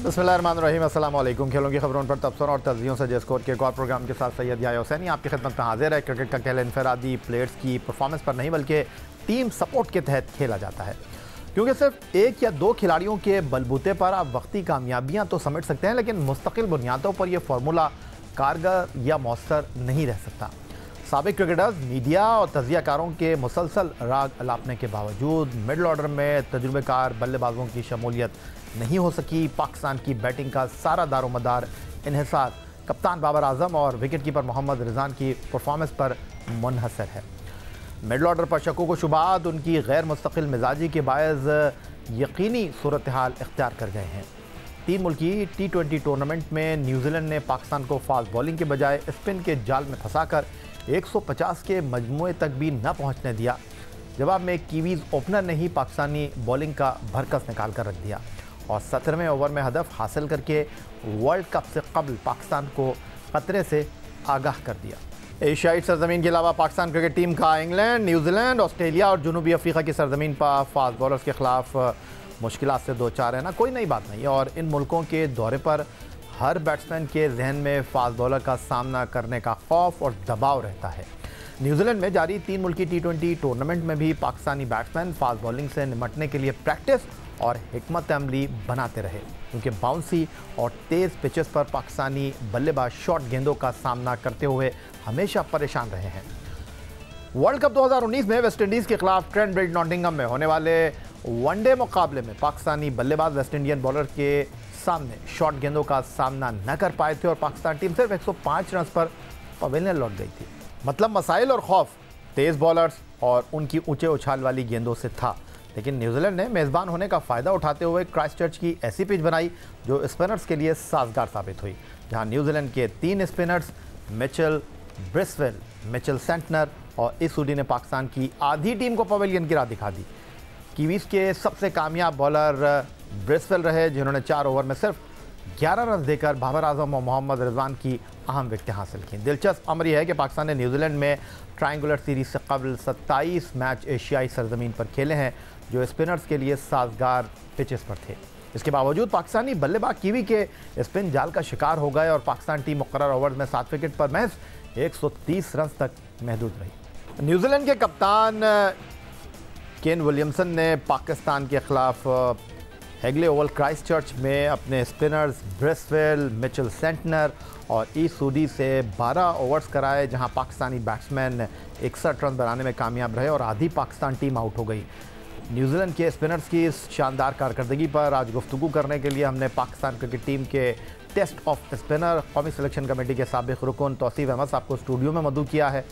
बिस्मिल्लाहिर्रहमानिर्रहीम, अस्सलाम वालेकुम। खेलों की खबरों पर तबसरों और तज्जियों से स्कोर के एक और प्रोग्राम के साथ सैयद याह्या हुसैनी आपकी खिदमत में हाजिर है। क्रिकेट का खेल इनफरादी प्लेयर्स की परफॉर्मेंस पर नहीं बल्कि टीम सपोर्ट के तहत खेला जाता है, क्योंकि सिर्फ एक या दो खिलाड़ियों के बलबूते पर आप वक्ती कामयाबियाँ तो समेट सकते हैं, लेकिन मुस्तकिल बुनियादों पर यह फार्मूला कारगर या मौसर नहीं रह सकता। साबिक क्रिकेटर्स, मीडिया और तजियाकारों के मुसलसल राग अलापने के बावजूद मिडल ऑर्डर में तजुर्बेकार बल्लेबाजों की शमूलियत नहीं हो सकी। पाकिस्तान की बैटिंग का सारा दारोमदार इन्हिसार कप्तान बाबर आजम और विकेट कीपर मोहम्मद रिजवान की परफॉर्मेंस पर मुनहसर है। मिडल ऑर्डर पर शकों को शुबात उनकी गैर मुस्तकिल मिजाजी के बायस यकीनी सूरत हाल इख्तियार कर गए हैं। 3 मुल्की T20 टूर्नामेंट में न्यूजीलैंड ने पाकिस्तान को फास्ट बॉलिंग के बजाय स्पिन के जाल में फंसाकर 150 के मजमूए तक भी न पहुंचने दिया। जवाब में कीवीज ओपनर ने ही पाकिस्तानी बॉलिंग का भरकस निकाल कर रख दिया और 17वें ओवर में हदफ हासिल करके वर्ल्ड कप से कबल पाकिस्तान को खतरे से आगाह कर दिया। एशियाई सरजमीन के अलावा पाकिस्तान क्रिकेट टीम का इंग्लैंड, न्यूजीलैंड, ऑस्ट्रेलिया और जनूबी अफ्रीका की सरजमीन पर फास्ट बॉलर्स के खिलाफ मुश्किलात से दो चार रहना कोई नई बात नहीं है और इन मुल्कों के दौरे पर हर बैट्समैन के जहन में फास्ट बॉलर का सामना करने का खौफ और दबाव रहता है। न्यूजीलैंड में जारी 3 मुल्की T20 टूर्नामेंट में भी पाकिस्तानी बैट्समैन फास्ट बॉलिंग से निपटने के लिए प्रैक्टिस और हिकमत अमली बनाते रहे, क्योंकि बाउंसी और तेज़ पिचेस पर पाकिस्तानी बल्लेबाज शॉर्ट गेंदों का सामना करते हुए हमेशा परेशान रहे हैं। वर्ल्ड कप 2019 में वेस्टइंडीज़ के खिलाफ ट्रेंट ब्रिज नॉटिंघम में होने वाले वनडे मुकाबले में पाकिस्तानी बल्लेबाज वेस्ट इंडियन बॉलर के सामने शॉर्ट गेंदों का सामना न कर पाए थे और पाकिस्तान टीम सिर्फ 105 रन पर पवेलियन लौट गई थी। मतलब मसाइल और खौफ तेज़ बॉलर्स और उनकी ऊंचे उछाल वाली गेंदों से था, लेकिन न्यूजीलैंड ने मेज़बान होने का फ़ायदा उठाते हुए क्राइस्टचर्च की ऐसी पिच बनाई जो स्पिनर्स के लिए साजगार साबित हुई, जहां न्यूजीलैंड के 3 स्पिनर्स मिचेल ब्रिस्वेल, मिचेल सेंटनर और इसूडी ने पाकिस्तान की आधी टीम को पवेलियन की राह दिखा दी। कीवीज़ के सबसे कामयाब बॉलर ब्रिस्वेल रहे, जिन्होंने 4 ओवर में सिर्फ 11 रन देकर बाबर आजम और मोहम्मद रिजवान की अहम विकेटें हासिल की। दिलचस्प अमर यह है कि पाकिस्तान ने न्यूजीलैंड में ट्रायंगुलर सीरीज से कबल 27 मैच एशियाई सरजमीन पर खेले हैं, जो स्पिनर्स के लिए साजगार पिचेस पर थे। इसके बावजूद पाकिस्तानी बल्लेबाज कीवी के स्पिन जाल का शिकार हो गए और पाकिस्तान टीम मुकर्रर ओवर में 7 विकेट पर महज 130 रन तक महदूद रही। न्यूजीलैंड के कप्तान केन विलियमसन ने पाकिस्तान के खिलाफ हेगले ओवल क्राइस्टचर्च में अपने स्पिनर्स ब्रिस्वेल, मिचेल सेंटनर और इसूडी से 12 ओवर्स कराए, जहां पाकिस्तानी बैट्समैन 61 रन बनाने में कामयाब रहे और आधी पाकिस्तान टीम आउट हो गई। न्यूजीलैंड के स्पिनर्स की इस शानदार कारकर्दगी पर आज गुफ्तगू करने के लिए हमने पाकिस्तान क्रिकेट टीम के टेस्ट ऑफ स्पिनर कौमी सिलेक्शन कमेटी के साबिक रुकन तौसीफ अहमद साहब को स्टूडियो में मदऊ किया है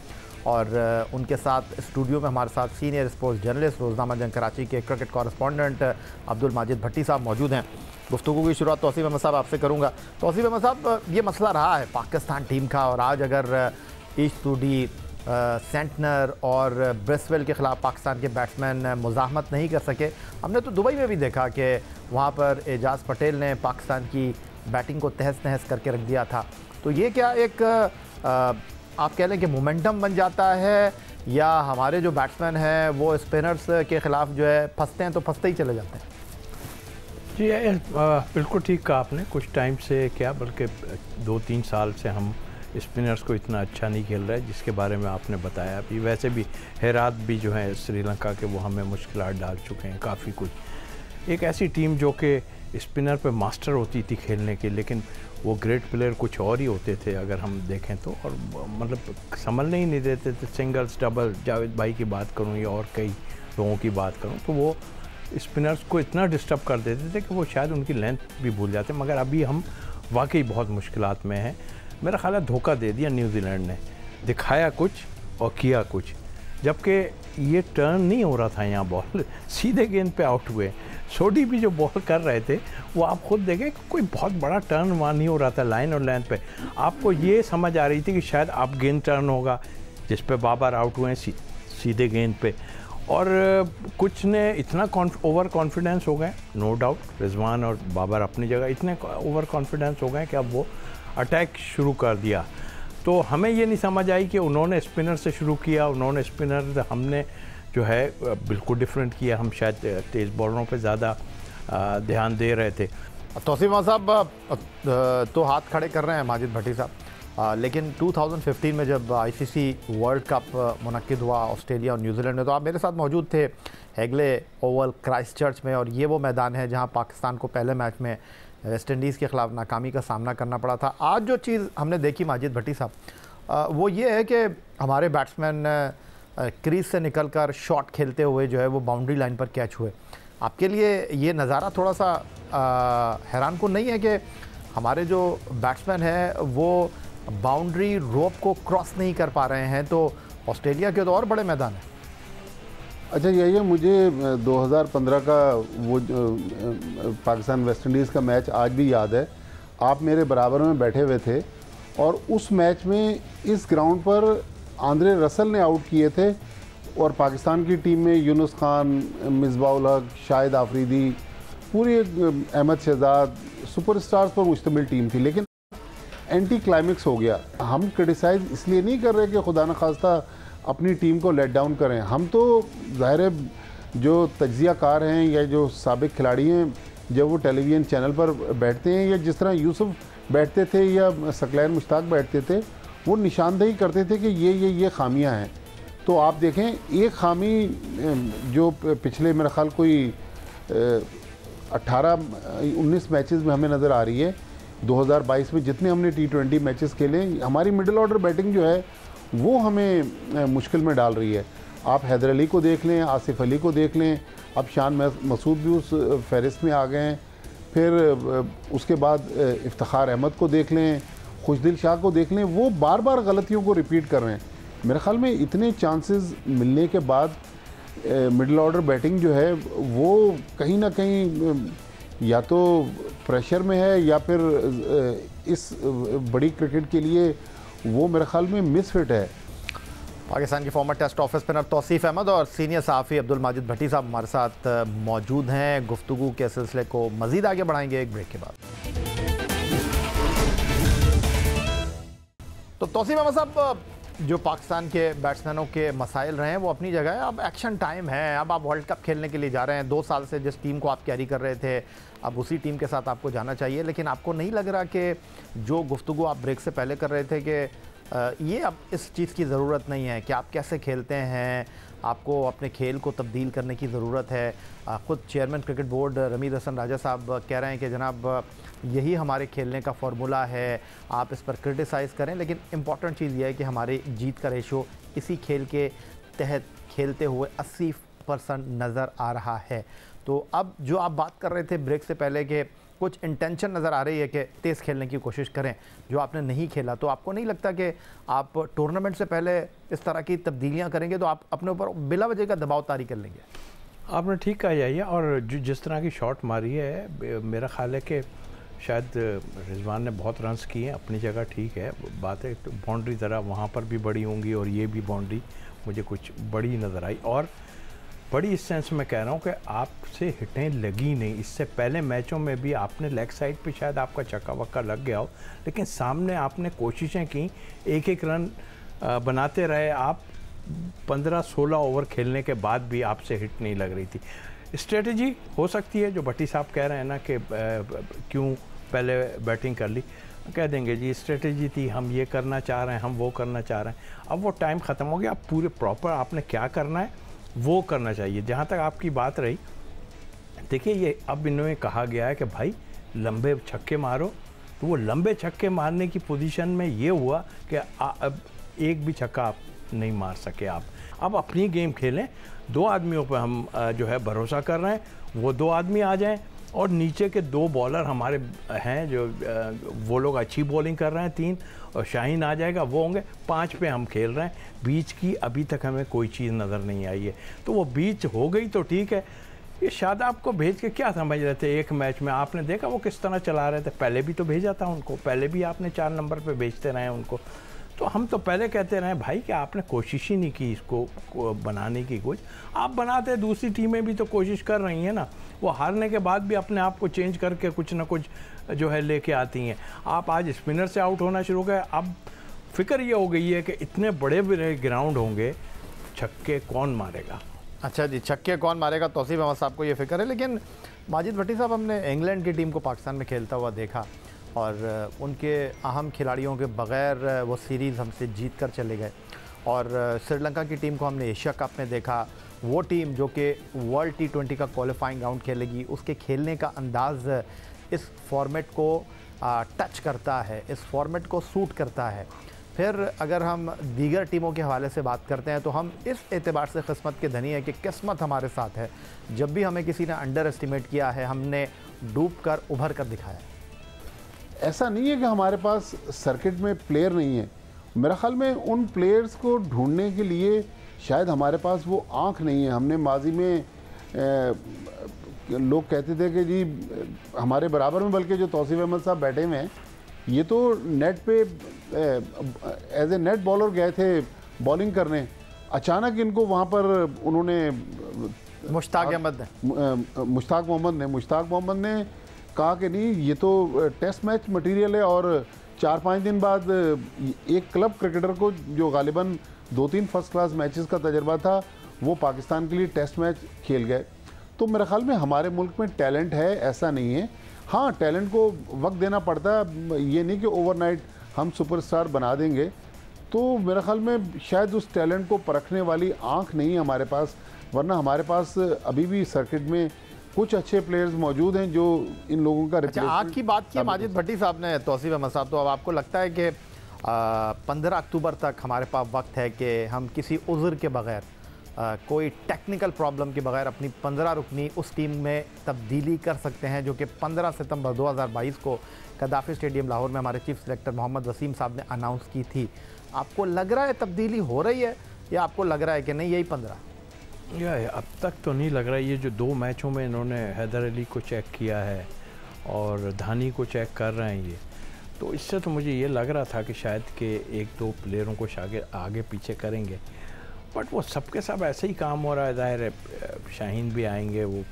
और उनके साथ स्टूडियो में हमारे साथ सीनियर स्पोर्ट्स जर्नलिस्ट रोज़नामा जंग कराची के क्रिकेट कॉरेस्पॉन्डेंट अब्दुल माजिद भट्टी साहब मौजूद हैं। गुफ्तगू की शुरुआत तौसीफ अहमद साहब आपसे करूँगा। तौसीफ अहमद साहब, ये मसला रहा है पाकिस्तान टीम का और आज अगर इसूडी, सेंटनर और ब्रिस्वेल के ख़िलाफ़ पाकिस्तान के बैट्समैन मुज़ाहमत नहीं कर सके, हमने तो दुबई में भी देखा कि वहाँ पर एजाज़ पटेल ने पाकिस्तान की बैटिंग को तहस नहस करके रख दिया था, तो ये क्या एक आप कह लें कि मोमेंटम बन जाता है या हमारे जो बैट्समैन हैं वो स्पिनर्स के ख़िलाफ़ जो है फंसते हैं तो फंसते ही चले जाते हैं? जी बिल्कुल ठीक कहा आपने। कुछ टाइम से क्या बल्कि 2-3 साल से हम स्पिनर्स को इतना अच्छा नहीं खेल रहा है, जिसके बारे में आपने बताया अभी। वैसे भी हेरात भी जो है श्रीलंका के, वो हमें मुश्किलात डाल चुके हैं काफ़ी कुछ। एक ऐसी टीम जो कि स्पिनर पे मास्टर होती थी खेलने की, लेकिन वो ग्रेट प्लेयर कुछ और ही होते थे अगर हम देखें तो, और मतलब संभलने ही नहीं देते थे। सिंगल्स, डबल, जावेद भाई की बात करूं या और कई लोगों की बात करूं तो वो स्पिनर्स को इतना डिस्टर्ब कर देते थे कि वो शायद उनकी लेंथ भी भूल जाते। मगर अभी हम वाकई बहुत मुश्किलात में हैं। मेरा ख्याल है धोखा दे दिया न्यूजीलैंड ने, दिखाया कुछ और किया कुछ, जबकि ये टर्न नहीं हो रहा था यहाँ बॉल, सीधे गेंद पे आउट हुए। सोडी भी जो बॉल कर रहे थे वो आप खुद देखें कि कोई बहुत बड़ा टर्न वहाँ नहीं हो रहा था लाइन और लेंथ पे। आपको ये समझ आ रही थी कि शायद आप गेंद टर्न होगा, जिस पे बाबर आउट हुए सीधे गेंद पे, और कुछ ने इतना ओवर कॉन्फिडेंस हो गए, नो डाउट रिजवान और बाबर अपनी जगह इतने ओवर कॉन्फिडेंस हो गए कि अब वो अटैक शुरू कर दिया। तो हमें ये नहीं समझ आई कि उन्होंने स्पिनर से शुरू किया, उन्होंने स्पिनर, हमने जो है बिल्कुल डिफरेंट किया। हम शायद तेज़ बॉलरों पे ज़्यादा ध्यान दे रहे थे। तौसीफ साहब तो हाथ खड़े कर रहे हैं माजिद भट्टी साहब, लेकिन 2015 में जब आईसीसी वर्ल्ड कप मुनक्किद हुआ ऑस्ट्रेलिया और न्यूजीलैंड में, तो आप मेरे साथ मौजूद थे हेगले ओवल क्राइस्टचर्च में, और ये वो मैदान है जहां पाकिस्तान को पहले मैच में वेस्ट इंडीज़ के ख़िलाफ़ नाकामी का सामना करना पड़ा था। आज जो चीज़ हमने देखी माजिद भट्टी साहब, वो ये है कि हमारे बैट्समैन क्रीज से निकलकर शॉट खेलते हुए जो है वो बाउंड्री लाइन पर कैच हुए। आपके लिए ये नज़ारा थोड़ा सा हैरान कुन नहीं है कि हमारे जो बैट्समैन हैं वो बाउंड्री रोप को क्रॉस नहीं कर पा रहे हैं, तो ऑस्ट्रेलिया के तो और बड़े मैदान हैं। अच्छा, यही है, मुझे 2015 का वो पाकिस्तान वेस्ट इंडीज़ का मैच आज भी याद है। आप मेरे बराबर में बैठे हुए थे और उस मैच में इस ग्राउंड पर आंद्रे रसल ने आउट किए थे और पाकिस्तान की टीम में यूनुस खान, मिसबाउल हक, शाहिद आफरीदी, पूरी अहमद शहजाद सुपरस्टार्स पर मुश्तमिल टीम थी, लेकिन एंटी क्लाइमेक्स हो गया। हम क्रिटिसाइज़ इसलिए नहीं कर रहे कि खुदा न खास्ता अपनी टीम को लेट डाउन करें। हम तो ज़ाहिर है जो तज्ज़िया कार हैं या जो साबिक खिलाड़ी हैं, जब वो टेलीविज़न चैनल पर बैठते हैं या जिस तरह यूसुफ बैठते थे या सकलैन मुश्ताक बैठते थे, वो निशानदेही करते थे कि ये खामियां हैं। तो आप देखें, एक खामी जो पिछले मेरा ख्याल कोई 18-19 मैचेस में हमें नज़र आ रही है। 2022 में जितने हमने T20 मैचेस खेले, हमारी मिडिल ऑर्डर बैटिंग जो है वो हमें मुश्किल में डाल रही है। आप हैदर अली को देख लें, आसिफ अली को देख लें, अब शान मसूद भी उस फहरिस्त में आ गए हैं। फिर उसके बाद इफ्तिखार अहमद को देख लें, खुशदिल शाह को देख लें, वो बार बार गलतियों को रिपीट कर रहे हैं। मेरे ख्याल में इतने चांसेस मिलने के बाद मिडिल ऑर्डर बैटिंग जो है वो कहीं ना कहीं या तो प्रेशर में है या फिर इस बड़ी क्रिकेट के लिए वो मेरे ख्याल में मिसफिट है। पाकिस्तान के former test off spinner Tauseef Ahmed और सीनियर सहाफ़ी अब्दुल माजिद भट्टी साहब हमारे साथ मौजूद हैं। गुफ्तगू के सिलसिले को मज़ीद आगे बढ़ाएंगे एक ब्रेक के बाद। तो तौसीफ अहमद साहब, जो पाकिस्तान के बैट्समैनों के मसाइल रहे हैं वो अपनी जगह है। अब एक्शन टाइम है, अब आप वर्ल्ड कप खेलने के लिए जा रहे हैं। 2 साल से जिस टीम को आप कैरी कर रहे थे, अब उसी टीम के साथ आपको जाना चाहिए। लेकिन आपको नहीं लग रहा कि जो गुफ्तगू आप ब्रेक से पहले कर रहे थे कि ये अब इस चीज़ की ज़रूरत नहीं है कि आप कैसे खेलते हैं, आपको अपने खेल को तब्दील करने की ज़रूरत है। ख़ुद चेयरमैन क्रिकेट बोर्ड रमीद हसन राजा साहब कह रहे हैं कि जनाब यही हमारे खेलने का फार्मूला है, आप इस पर क्रिटिसाइज़ करें, लेकिन इम्पॉर्टेंट चीज़ यह है कि हमारी जीत का रेशो इसी खेल के तहत खेलते हुए 80% नज़र आ रहा है। तो अब जो आप बात कर रहे थे ब्रेक से पहले कि कुछ इंटेंशन नज़र आ रही है कि तेज़ खेलने की कोशिश करें, जो आपने नहीं खेला, तो आपको नहीं लगता कि आप टूर्नामेंट से पहले इस तरह की तब्दीलियां करेंगे तो आप अपने ऊपर बिला वजह का दबाव तारी कर लेंगे? आपने ठीक कहा जाइए, और जिस तरह की शॉट मारी है, मेरा ख्याल है कि शायद रिजवान ने बहुत रन्स किए हैं, अपनी जगह ठीक है। बात है तो बाउंड्री ज़रा वहाँ पर भी बड़ी होंगी और ये भी बाउंड्री मुझे कुछ बड़ी नज़र आई, और बड़ी इस सेंस में कह रहा हूँ कि आपसे हिटें लगी नहीं। इससे पहले मैचों में भी आपने लेग साइड पे शायद आपका चक्का वक्का लग गया हो, लेकिन सामने आपने कोशिशें की, एक रन बनाते रहे आप। 15-16 ओवर खेलने के बाद भी आपसे हिट नहीं लग रही थी। स्ट्रेटजी हो सकती है, जो भट्टी साहब कह रहे हैं ना कि क्यों पहले बैटिंग कर ली, कह देंगे जी स्ट्रेटजी थी, हम ये करना चाह रहे हैं, हम वो करना चाह रहे हैं। अब वो टाइम ख़त्म हो गया, अब पूरे प्रॉपर आपने क्या करना है वो करना चाहिए। जहाँ तक आपकी बात रही, देखिए ये अब इन्होंने कहा गया है कि भाई लंबे छक्के मारो, तो वो लंबे छक्के मारने की पोजीशन में ये हुआ कि अब एक भी छक्का आप नहीं मार सके। आप अब अपनी गेम खेलें, 2 आदमियों पर हम जो है भरोसा कर रहे हैं, वो 2 आदमी आ जाएं, और नीचे के 2 बॉलर हमारे हैं जो वो लोग अच्छी बॉलिंग कर रहे हैं, 3, और शाहीन आ जाएगा, वो होंगे 5 पे हम खेल रहे हैं। बीच की अभी तक हमें कोई चीज़ नज़र नहीं आई है, तो वो बीच हो गई तो ठीक है। ये शादाब को भेज के क्या समझ रहे थे? एक मैच में आपने देखा वो किस तरह चला रहे थे, पहले भी तो भेजा था उनको, पहले भी आपने 4 नंबर पे भेजते रहे उनको। तो हम तो पहले कहते रहे भाई कि आपने कोशिश ही नहीं की इसको बनाने की। कुछ आप बनाते, दूसरी टीमें भी तो कोशिश कर रही हैं ना, वो हारने के बाद भी अपने आप को चेंज करके कुछ ना कुछ जो है लेके आती हैं। आप आज स्पिनर से आउट होना शुरू गए, अब फिक्र ये हो गई है कि इतने बड़े बड़े ग्राउंड होंगे, छक्के कौन मारेगा। अच्छा जी, छक्के कौन मारेगा तौसीफ अहमद साहब को ये फिक्र है, लेकिन माजिद भट्टी साहब, हमने इंग्लैंड की टीम को पाकिस्तान में खेलता हुआ देखा और उनके अहम खिलाड़ियों के बग़ैर वो सीरीज़ हमसे जीत कर चले गए। और श्रीलंका की टीम को हमने एशिया कप में देखा, वो टीम जो कि वर्ल्ड T20 का क्वालिफाइंग राउंड खेलेगी, उसके खेलने का अंदाज़ इस फॉर्मेट को टच करता है, इस फॉर्मेट को सूट करता है। फिर अगर हम दीगर टीमों के हवाले से बात करते हैं तो हम इस एतबार से किस्मत के धनी हैं कि किस्मत हमारे साथ है। जब भी हमें किसी ने अंडर एस्टिमेट किया है, हमने डूब कर उभर कर दिखाया। ऐसा नहीं है कि हमारे पास सर्किट में प्लेयर नहीं है। मेरा ख्याल में उन प्लेयर्स को ढूंढने के लिए शायद हमारे पास वो आँख नहीं है। हमने माजी में लोग कहते थे कि जी हमारे बराबर में, बल्कि जो तौसीफ अहमद साहब बैठे हुए हैं, ये तो नेट पे एज ए नेट बॉलर गए थे बॉलिंग करने, अचानक इनको वहाँ पर उन्होंने मुश्ताक मोहम्मद ने कहा कि नहीं, ये तो टेस्ट मैच मटेरियल है। और 4-5 दिन बाद एक क्लब क्रिकेटर को जो गालिबन 2-3 फर्स्ट क्लास मैचेस का तजर्बा था, वो पाकिस्तान के लिए टेस्ट मैच खेल गए। तो मेरे ख्याल में हमारे मुल्क में टैलेंट है, ऐसा नहीं है। हाँ, टैलेंट को वक्त देना पड़ता है, ये नहीं कि ओवरनाइट हम सुपरस्टार बना देंगे। तो मेरे ख्याल में शायद उस टैलेंट को परखने वाली आंख नहीं है हमारे पास, वरना हमारे पास अभी भी सर्किट में कुछ अच्छे प्लेयर्स मौजूद हैं जो इन लोगों का अच्छा, आंख की बात की माजिद भट्टी साहब ने, तौसीफ अहमद साहब, तो अब आपको लगता है कि 15 अक्टूबर तक हमारे पास वक्त है कि हम किसी उज़्र के बग़ैर, कोई टेक्निकल प्रॉब्लम के बगैर अपनी 15 रुकनी उस टीम में तब्दीली कर सकते हैं जो कि 15 सितंबर 2022 को गद्दाफ़ी स्टेडियम लाहौर में हमारे चीफ सेलेक्टर मोहम्मद वसीम साहब ने अनाउंस की थी। आपको लग रहा है तब्दीली हो रही है या आपको लग रहा है कि नहीं यही 15? या अब तक तो नहीं लग रहा है। ये जो 2 मैचों में इन्होंने हैदर अली को चेक किया है और धानी को चेक कर रहे हैं, ये तो इससे तो मुझे ये लग रहा था कि शायद के 1-2 प्लेयरों को आगे पीछे करेंगे, बट वो सबके सब ऐसे ही काम हो रहा है। ज़ाहिर है शाहीन भी आएंगे, वो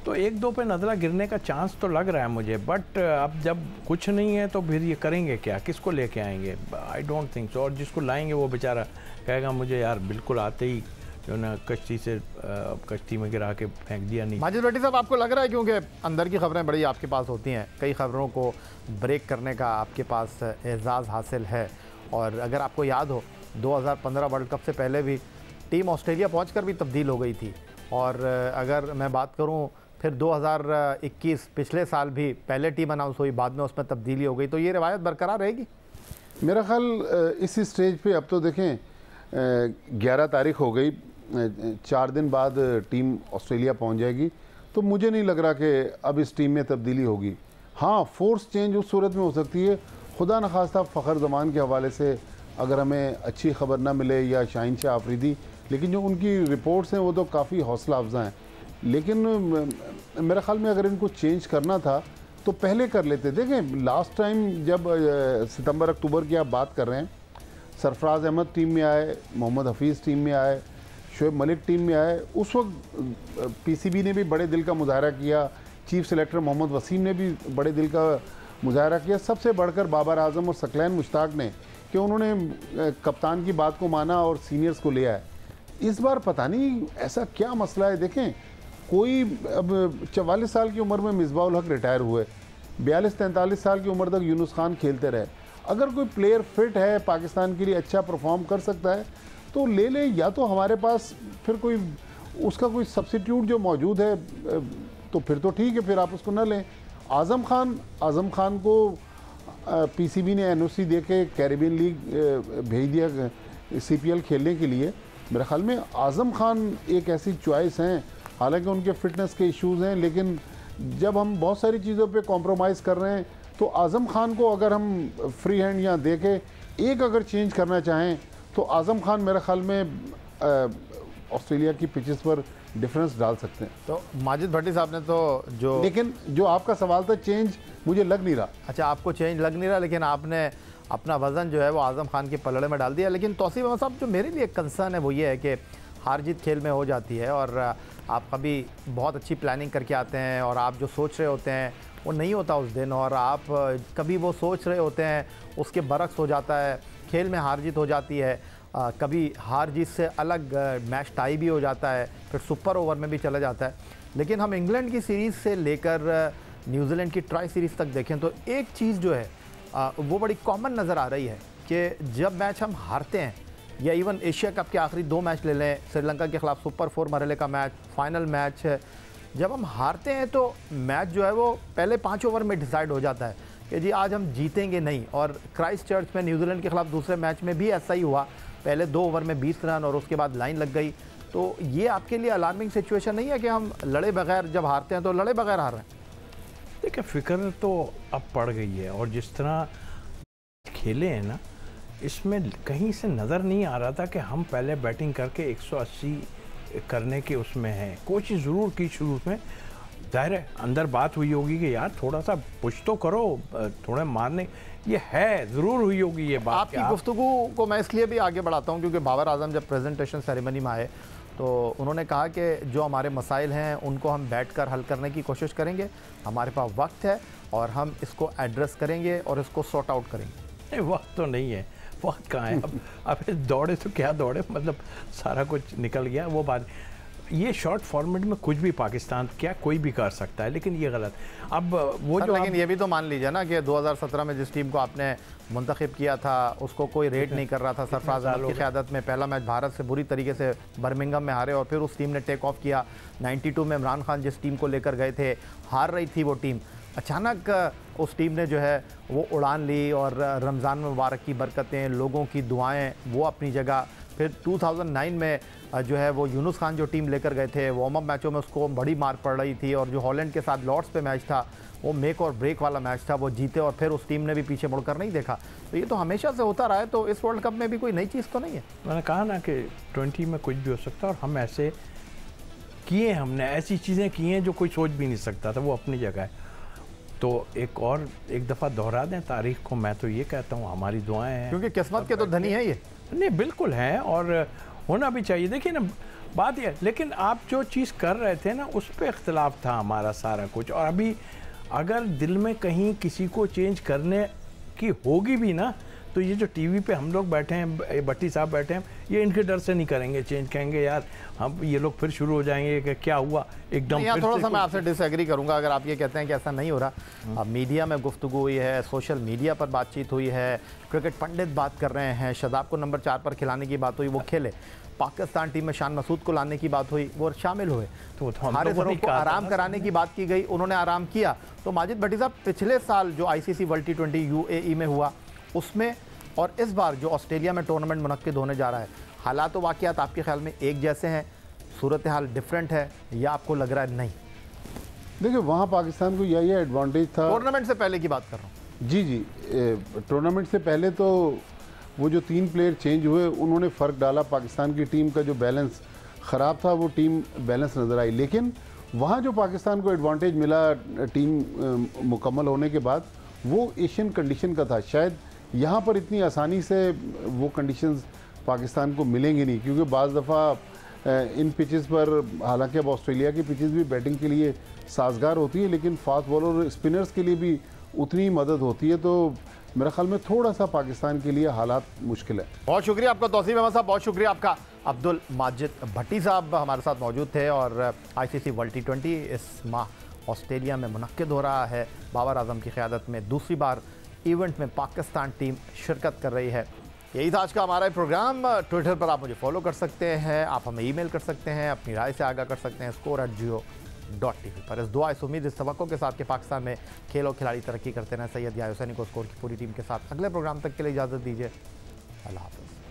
तो 1-2 पे नज़ला गिरने का चांस तो लग रहा है मुझे। बट अब जब कुछ नहीं है तो फिर ये करेंगे क्या, किसको लेके आएंगे? I don't think so. और जिसको लाएंगे वो बेचारा कहेगा मुझे यार बिल्कुल आते ही जो ना कश्ती में गिरा के फेंक दिया। नहीं माजिद भट्टी साहब, आपको लग रहा है, क्योंकि अंदर की खबरें बड़ी आपके पास होती हैं, कई खबरों को ब्रेक करने का आपके पास एजाज़ हासिल है, और अगर आपको याद हो 2015 वर्ल्ड कप से पहले भी टीम ऑस्ट्रेलिया पहुंचकर भी तब्दील हो गई थी, और अगर मैं बात करूं फिर 2021 पिछले साल भी पहले टीम अनाउंस हुई, बाद में उसमें तब्दीली हो गई, तो ये रिवायत बरकरार रहेगी? मेरा ख्याल इस स्टेज पे अब तो देखें 11 तारीख हो गई, 4 दिन बाद टीम ऑस्ट्रेलिया पहुंच जाएगी, तो मुझे नहीं लग रहा कि अब इस टीम में तब्दीली होगी। हाँ, फोर्स चेंज उस सूरत में हो सकती है, खुदा न खास्ता फ़खर ज़मान के हवाले से अगर हमें अच्छी खबर ना मिले, या शाहीन शाह आफरीदी, लेकिन जो उनकी रिपोर्ट्स हैं वो तो काफ़ी हौसला अफजा हैं। लेकिन मेरे ख्याल में अगर इनको चेंज करना था तो पहले कर लेते। देखें, लास्ट टाइम जब सितंबर अक्टूबर की आप बात कर रहे हैं, सरफराज अहमद टीम में आए, मोहम्मद हफीज़ टीम में आए, शोएब मलिक टीम में आए, उस वक्त पीसीबी ने भी बड़े दिल का मुजाहरा किया, चीफ सेलेक्टर मोहम्मद वसीम ने भी बड़े दिल का मुजाहरा किया, सबसे बढ़कर बाबर आजम और सकलैन मुश्ताक ने, कि उन्होंने कप्तान की बात को माना और सीनियर्स को ले आए। इस बार पता नहीं ऐसा क्या मसला है। देखें, कोई अब 44 साल की उम्र में मिसबाउल हक रिटायर हुए, 42-43 साल की उम्र तक यूनुस खान खेलते रहे। अगर कोई प्लेयर फिट है, पाकिस्तान के लिए अच्छा परफॉर्म कर सकता है तो ले लें, या तो हमारे पास फिर कोई उसका कोई सब्सिट्यूट जो मौजूद है तो फिर तो ठीक है, फिर आप उसको ना लें। आज़म खान को पीसीबी ने एनओसी दे के कैरिबियन लीग भेज दिया सीपीएल खेलने के लिए। मेरे ख्याल में आज़म खान एक ऐसी चॉइस हैं, हालांकि उनके फिटनेस के इश्यूज़ हैं, लेकिन जब हम बहुत सारी चीज़ों पे कॉम्प्रोमाइज़ कर रहे हैं तो आज़म खान को अगर हम फ्री हैंड यहाँ दे के एक अगर चेंज करना चाहें तो आज़म खान मेरे ख्याल में ऑस्ट्रेलिया की पिचेस पर डिफरेंस डाल सकते हैं। तो माजिद भट्टी साहब ने तो जो, लेकिन जो आपका सवाल था, चेंज मुझे लग नहीं रहा। अच्छा, आपको चेंज लग नहीं रहा, लेकिन आपने अपना वज़न जो है वो आज़म खान के पलड़े में डाल दिया। लेकिन तौसीफ अहमद साहब, जो मेरे लिए एक कंसर्न है वो ये है कि हार जीत खेल में हो जाती है, और आप कभी बहुत अच्छी प्लानिंग करके आते हैं और आप जो सोच रहे होते हैं वो नहीं होता उस दिन, और आप कभी वो सोच रहे होते हैं उसके बरक्स हो जाता है, खेल में हार जीत हो जाती है। कभी हार जीत से अलग मैच टाई भी हो जाता है, फिर सुपर ओवर में भी चला जाता है। लेकिन हम इंग्लैंड की सीरीज़ से लेकर न्यूजीलैंड की ट्राई सीरीज़ तक देखें तो एक चीज़ जो है वो बड़ी कॉमन नज़र आ रही है कि जब मैच हम हारते हैं, या इवन एशिया कप के आखिरी 2 मैच ले लें, श्रीलंका के ख़िलाफ़ सुपर 4 मरहले का मैच, फाइनल मैच है, जब हम हारते हैं तो मैच जो है वो पहले 5 ओवर में डिसाइड हो जाता है कि जी आज हम जीतेंगे नहीं। और क्राइस्ट चर्च में न्यूजीलैंड के ख़िलाफ़ दूसरे मैच में भी ऐसा ही हुआ, पहले 2 ओवर में 20 रन और उसके बाद लाइन लग गई। तो ये आपके लिए अलार्मिंग सिचुएशन नहीं है कि हम लड़े बगैर जब हारते हैं तो लड़े बगैर हार रहे हैं? देखिए, फिक्र तो अब पड़ गई है और जिस तरह खेले हैं ना, इसमें कहीं से नज़र नहीं आ रहा था कि हम पहले बैटिंग करके 180 करने के उसमें हैं। कोशिश ज़रूर की शुरू में, जाहिर है अंदर बात हुई होगी कि यार थोड़ा सा पुश तो करो, थोड़े मारने, ये है ज़रूर हुई होगी ये बात। आपकी गुफ्तगू को मैं इसलिए भी आगे बढ़ाता हूँ क्योंकि बाबर आजम जब प्रेजेंटेशन सेरेमनी में आए तो उन्होंने कहा कि जो हमारे मसाइल हैं उनको हम बैठकर हल करने की कोशिश करेंगे, हमारे पास वक्त है और हम इसको एड्रेस करेंगे और इसको सॉर्ट आउट करेंगे। वक्त तो नहीं है, वक्त कहाँ है? अब दौड़े तो क्या दौड़े, मतलब सारा कुछ निकल गया। वो बात, ये शॉर्ट फॉर्मेट में कुछ भी पाकिस्तान क्या कोई भी कर सकता है, लेकिन ये गलत। अब वो जो लेकिन ये भी तो मान लीजिए ना कि 2017 में जिस टीम को आपने मुंतखब किया था उसको कोई रेट नहीं कर रहा था। सरफराज अहमद की क़यादत में पहला मैच भारत से बुरी तरीके से बर्मिंघम में हारे और फिर उस टीम ने टेक ऑफ किया। 92 में इमरान खान जिस टीम को लेकर गए थे, हार रही थी वो टीम, अचानक उस टीम ने जो है वो उड़ान ली और रमज़ान मुबारक की बरकतें, लोगों की दुआएं वो अपनी जगह। फिर 2009 में जो है वो यूनुस खान जो टीम लेकर गए थे, वार्म अप मैचों में उसको बड़ी मार पड़ रही थी और जो हॉलैंड के साथ लॉर्ड्स पे मैच था वो मेक और ब्रेक वाला मैच था, वो जीते और फिर उस टीम ने भी पीछे मुड़कर नहीं देखा। तो ये तो हमेशा से होता रहा है, तो इस वर्ल्ड कप में भी कोई नई चीज़ तो नहीं है। मैंने कहा ना कि 20 में कुछ भी हो सकता है और हम ऐसे किए, हमने ऐसी चीज़ें की हैं जो कोई सोच भी नहीं सकता था, वो अपनी जगह है। तो एक दफ़ा दोहरा दें तारीख को, मैं तो ये कहता हूँ हमारी दुआएं हैं, क्योंकि किस्मत के तो धनी है ये। नहीं, बिल्कुल है और होना भी चाहिए। देखिए ना, बात ये, लेकिन आप जो चीज़ कर रहे थे ना उस पर इख्तलाफ था हमारा सारा कुछ। और अभी अगर दिल में कहीं किसी को चेंज करने की होगी भी ना, तो ये जो टीवी पे हम लोग बैठे हैं, भट्टी साहब बैठे हैं, ये इनके डर से नहीं करेंगे चेंज। कहेंगे यार हम, ये लोग फिर शुरू हो जाएंगे कि क्या हुआ एकदम। यहाँ थोड़ा सा मैं आपसे डिसएग्री करूँगा अगर आप ये कहते हैं कि ऐसा नहीं हो रहा। अब मीडिया में गुफ्तगू हुई है, सोशल मीडिया पर बातचीत हुई है, क्रिकेट पंडित बात कर रहे हैं, शादाब को नंबर 4 पर खिलाने की बात हुई, वो खेले। पाकिस्तान टीम में शान मसूद को लाने की बात हुई, वो शामिल हुए। तो हारे को आराम कराने की बात की गई, उन्होंने आराम किया। तो माजिद भट्टी साहब, पिछले साल जो ICC वर्ल्ड T20 UAE में हुआ उसमें और इस बार जो ऑस्ट्रेलिया में टूर्नामेंट मुनक्किद होने जा रहा है, हालात व वाक़ियात आपके ख्याल में एक जैसे हैं, सूरत हाल डिफरेंट है, या आपको लग रहा है नहीं? देखिए, वहाँ पाकिस्तान को यही एडवांटेज था। टूर्नामेंट से पहले की बात कर रहा हूँ। जी, टूर्नामेंट से पहले तो वो जो 3 प्लेयर चेंज हुए उन्होंने फ़र्क डाला। पाकिस्तान की टीम का जो बैलेंस ख़राब था वो टीम बैलेंस नज़र आई। लेकिन वहाँ जो पाकिस्तान को एडवांटेज मिला टीम मुकम्मल होने के बाद, वो एशियन कंडीशन का था। शायद यहाँ पर इतनी आसानी से वो कंडीशंस पाकिस्तान को मिलेंगी नहीं, क्योंकि बाज़ दफ़ा इन पिचेस पर, हालांकि अब ऑस्ट्रेलिया की पिचेस भी बैटिंग के लिए साजगार होती है, लेकिन फास्ट बॉलर और स्पिनर्स के लिए भी उतनी ही मदद होती है। तो मेरे ख्याल में थोड़ा सा पाकिस्तान के लिए हालात मुश्किल है। बहुत शुक्रिया आपका तौसीफ अहमद साहब, बहुत शुक्रिया आपका। अब्दुल माजिद भट्टी साहब हमारे साथ मौजूद थे। और ICC वर्ल्ड T20 इस माह ऑस्ट्रेलिया में मुनक्किद हो रहा है। बाबर आजम की क़यादत में दूसरी बार इवेंट में पाकिस्तान टीम शिरकत कर रही है। यही था आज का हमारा प्रोग्राम। ट्विटर पर आप मुझे फॉलो कर सकते हैं, आप हमें ईमेल कर सकते हैं, अपनी राय से आगाह कर सकते हैं score@geo.tv पर। इस दुआ, इस उम्मीद, इस तवक्को के साथ कि पाकिस्तान में खेल और खिलाड़ी तरक्की करते रहें। सैयद याहिया हुसैनी को स्कोर की पूरी टीम के साथ अगले प्रोग्राम तक के लिए इजाज़त दीजिए। अल्लाह हाफ़िज़।